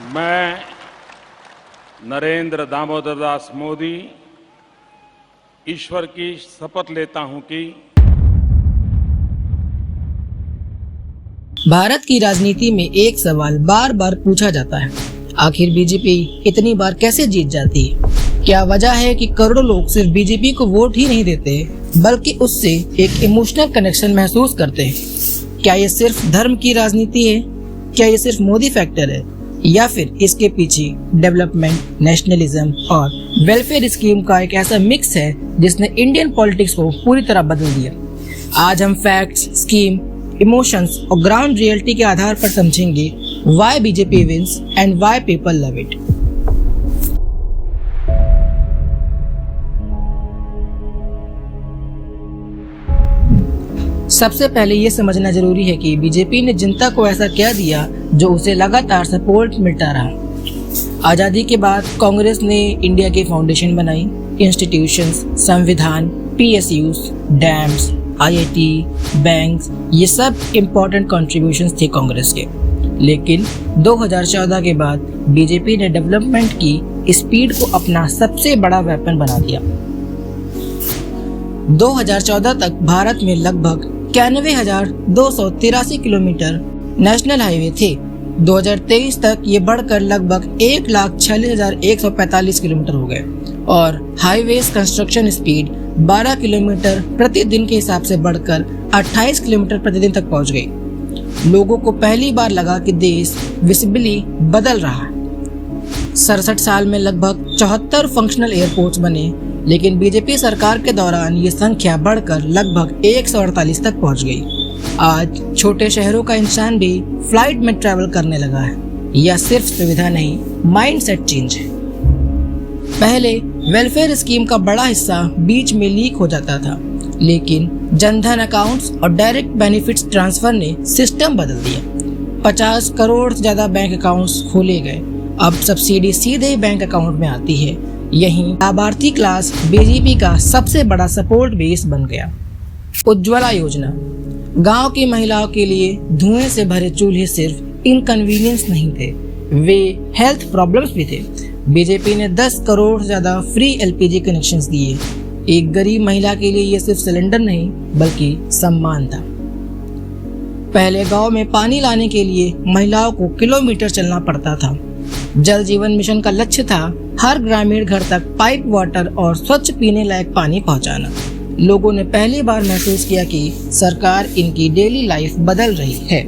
मैं नरेंद्र दामोदर दास मोदी ईश्वर की शपथ लेता हूं कि भारत की राजनीति में एक सवाल बार बार पूछा जाता है, आखिर बीजेपी इतनी बार कैसे जीत जाती है? क्या वजह है कि करोड़ों लोग सिर्फ बीजेपी को वोट ही नहीं देते, बल्कि उससे एक इमोशनल कनेक्शन महसूस करते हैं? क्या ये सिर्फ धर्म की राजनीति है? क्या ये सिर्फ मोदी फैक्टर है, या फिर इसके पीछे डेवलपमेंट, नेशनलिज्म और वेलफेयर स्कीम का एक ऐसा मिक्स है जिसने इंडियन पॉलिटिक्स को पूरी तरह बदल दिया? आज हम फैक्ट्स, स्कीम, इमोशंस और ग्राउंड रियलिटी के आधार पर समझेंगे why BJP wins and why people love it. सबसे पहले ये समझना जरूरी है कि बीजेपी ने जनता को ऐसा क्या दिया जो उसे लगातार सपोर्ट मिलता रहा। आजादी के बाद कांग्रेस ने इंडिया की फाउंडेशन बनाई, इंस्टीट्यूशंस, संविधान, पीएसयूज, डैम्स, आईआईटी, बैंक्स, ये सब इम्पोर्टेंट कंट्रीब्यूशंस थे कांग्रेस के। लेकिन 2014 के बाद बीजेपी ने डेवलपमेंट की स्पीड को अपना सबसे बड़ा वेपन बना दिया। 2014 तक भारत में लगभग 91,283 किलोमीटर नेशनल हाईवे थे। 2023 तक ये बढ़कर लगभग 1,46,145 किलोमीटर हो गए और हाईवेज कंस्ट्रक्शन स्पीड 12 किलोमीटर प्रतिदिन के हिसाब से बढ़कर 28 किलोमीटर प्रतिदिन तक पहुंच गई। लोगों को पहली बार लगा कि देश विजिबली बदल रहा है। 67 साल में लगभग 74 फंक्शनल एयरपोर्ट्स बने, लेकिन बीजेपी सरकार के दौरान ये संख्या बढ़कर लगभग 148 तक पहुंच गई। आज छोटे शहरों का इंसान भी फ्लाइट में ट्रैवल करने लगा है। यह सिर्फ सुविधा नहीं, माइंडसेट चेंज है। पहले वेलफेयर स्कीम का बड़ा हिस्सा बीच में लीक हो जाता था, लेकिन जनधन अकाउंट्स और डायरेक्ट बेनिफिट्स ट्रांसफर ने सिस्टम बदल दिया। 50 करोड़ से ज्यादा बैंक अकाउंट्स खोले गए। अब सब्सिडी सीधे बैंक अकाउंट में आती है। यही लाभार्थी क्लास बीजेपी का सबसे बड़ा सपोर्ट बेस बन गया। उज्ज्वला योजना, गांव की महिलाओं के लिए धुएं से भरे चूल्हे सिर्फ इनकन्वीनियंस नहीं थे, वे हेल्थ प्रॉब्लम्स भी थे। बीजेपी ने 10 करोड़ से ज्यादा फ्री एलपीजी कनेक्शंस दिए। एक गरीब महिला के लिए ये सिर्फ सिलेंडर नहीं बल्कि सम्मान था। पहले गांव में पानी लाने के लिए महिलाओं को किलोमीटर चलना पड़ता था। जल जीवन मिशन का लक्ष्य था हर ग्रामीण घर तक पाइप वाटर और स्वच्छ पीने लायक पानी पहुंचाना। लोगों ने पहली बार महसूस किया कि सरकार इनकी डेली लाइफ बदल रही है।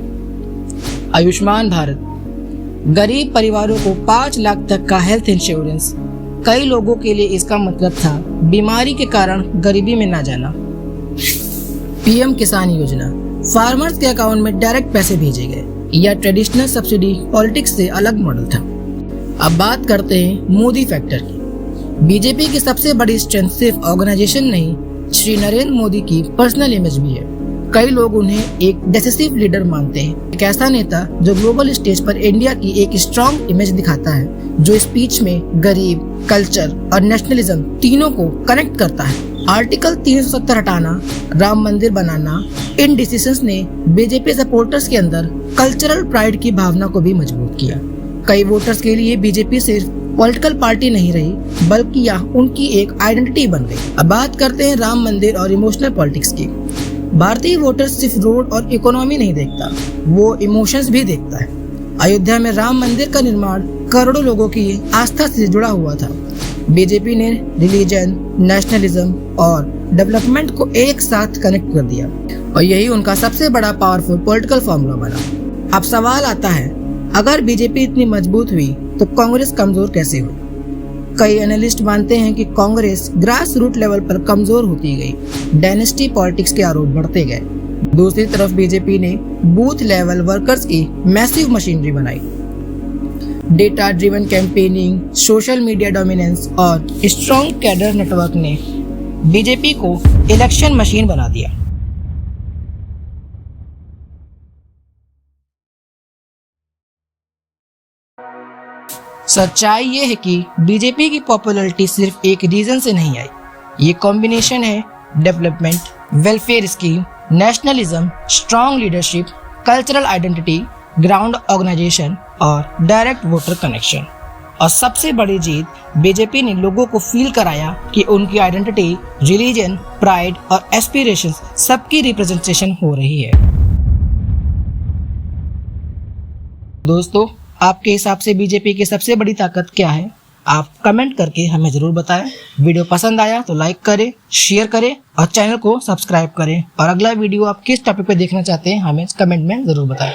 आयुष्मान भारत, गरीब परिवारों को 5 लाख तक का हेल्थ इंश्योरेंस। कई लोगों के लिए इसका मतलब था बीमारी के कारण गरीबी में ना जाना। पीएम किसान योजना, फार्मर्स के अकाउंट में डायरेक्ट पैसे भेजे गए। यह ट्रेडिशनल सब्सिडी पॉलिटिक्स से अलग मॉडल था। अब बात करते हैं मोदी फैक्टर की। बीजेपी की सबसे बड़ी स्ट्रेंथ सिर्फ ऑर्गेनाइजेशन नहीं, श्री नरेंद्र मोदी की पर्सनल इमेज भी है। कई लोग उन्हें एक डिसिसिव लीडर मानते हैं, एक ऐसा नेता जो ग्लोबल स्टेज पर इंडिया की एक स्ट्रॉन्ग इमेज दिखाता है, जो स्पीच में गरीब, कल्चर और नेशनलिज्म तीनों को कनेक्ट करता है। आर्टिकल 370 हटाना, राम मंदिर बनाना, इन डिसीजंस ने बीजेपी सपोर्टर्स के अंदर कल्चरल प्राइड की भावना को भी मजबूत किया। कई वोटर्स के लिए बीजेपी सिर्फ पॉलिटिकल पार्टी नहीं रही, बल्कि यह उनकी एक आइडेंटिटी बन गई। अब बात करते हैं राम मंदिर और इमोशनल पॉलिटिक्स की। भारतीय वोटर सिर्फ रोड और इकोनॉमी नहीं देखता, वो इमोशंस भी देखता है। अयोध्या में राम मंदिर का निर्माण करोड़ों लोगों की आस्था से जुड़ा हुआ था। बीजेपी ने रिलीजन, नेशनलिज्म और डेवलपमेंट को एक साथ कनेक्ट कर दिया और यही उनका सबसे बड़ा पावरफुल पॉलिटिकल फॉर्मूला बना। अब सवाल आता है, अगर बीजेपी इतनी मजबूत हुई तो कांग्रेस कमजोर कैसे हुई? कई एनालिस्ट मानते हैं कि कांग्रेस ग्रास रूट लेवल पर कमजोर होती गई। डायनेस्टी पॉलिटिक्स के आरोप बढ़ते गए। दूसरी तरफ बीजेपी ने बूथ लेवल वर्कर्स की मैसिव मशीनरी बनाई। Data driven campaigning, social media dominance और स्ट्रॉन्ग कैडर नेटवर्क ने बीजेपी को इलेक्शन मशीन बना दिया। सच्चाई ये है कि बीजेपी की पॉपुलैरिटी सिर्फ एक रीजन से नहीं आई। ये कॉम्बिनेशन है development, welfare scheme, nationalism, strong leadership, cultural identity, ground organisation और डायरेक्ट वोटर कनेक्शन। और सबसे बड़ी जीत, बीजेपी ने लोगों को फील कराया कि उनकी आइडेंटिटी, रिलीजन, प्राइड और एस्पिरेशंस सबकी रिप्रेजेंटेशन हो रही है। दोस्तों, आपके हिसाब से बीजेपी की सबसे बड़ी ताकत क्या है? आप कमेंट करके हमें जरूर बताएं। वीडियो पसंद आया तो लाइक करें, शेयर करें और चैनल को सब्सक्राइब करें। और अगला वीडियो आप किस टॉपिक पे देखना चाहते हैं हमें कमेंट में जरूर बताएं।